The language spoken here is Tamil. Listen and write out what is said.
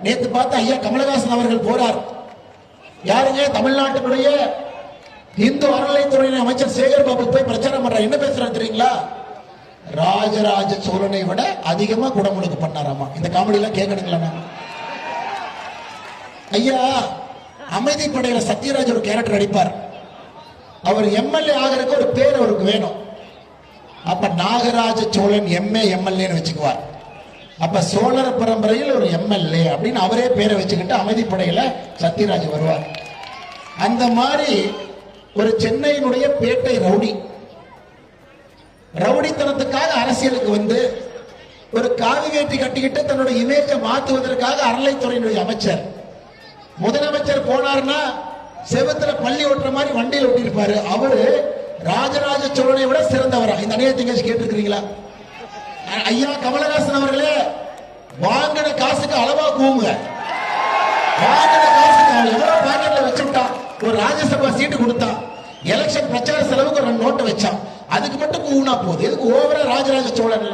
நேத்து பார்த்த ஐயா கமலஹாசன் அவர்கள் போறார். யாருங்க? தமிழ்நாட்டினுடைய இந்து அறநிலைத்துறை அமைச்சர் சேகர் பாபு போய் பிரச்சாரம் பண்றார். என்ன பேசுறாரு தெரியுங்களா? ராஜராஜ சோழனை விட அதிகமா குடமுழுக்கு பண்ணாராமா. இந்த காமெடி எல்லாம் கேட்கணுங்களா? ஐயா அமைதி படையில சத்யராஜ் ஒரு கேரக்டர் அடிப்பார். அவர் எம்எல்ஏ ஆகிறதுக்கு ஒரு பேர் அவருக்கு வேணும். அப்ப நாகராஜ சோழன் எம்ஏ எம்எல்ஏன்னு வச்சுக்குவார். அப்ப சோழர பரம்பரையில் ஒரு எம்எல்ஏ அப்படின்னு அவரே பேரை வச்சுக்கிட்டு அமைதி படையில சத்யராஜ் வருவார். அந்த மாதிரி ஒரு சென்னையினுடைய பேட்டை ரவுடி ரவுடித்தனத்துக்காக அரசியலுக்கு வந்து ஒரு காவி வேட்டி கட்டிக்கிட்டு தன்னுடைய இமேஜை மாற்றுவதற்காக அறநிலைத்துறையினுடைய அமைச்சர் முதலமைச்சர் போனார்னா செவத்துல பள்ளி ஓட்டுற மாதிரி வண்டியில் ஓட்டிருப்பாரு. அவரு ராஜராஜ சோழனை விட சிறந்தவரா? இந்த அநியாயத்தை கேட்டிருக்கிறீங்களா? ஐயா கமலஹாசன் அவர்களே, வாங்கின காசுக்கு அளவா கூவுங்க. வாங்கின காசுக்கு எவ்வளவு பாக்கெட்ல வச்சுட்டான். ஒரு ராஜ்யசபா சீட்டு கொடுத்தான், எலெக்ஷன் பிரச்சார செலவுக்கு ஒரு நோட்டை வச்சான், அதுக்கு மட்டும் கூவுனா போகுது. எதுக்கு ஓவரா ராஜராஜ சோழன்?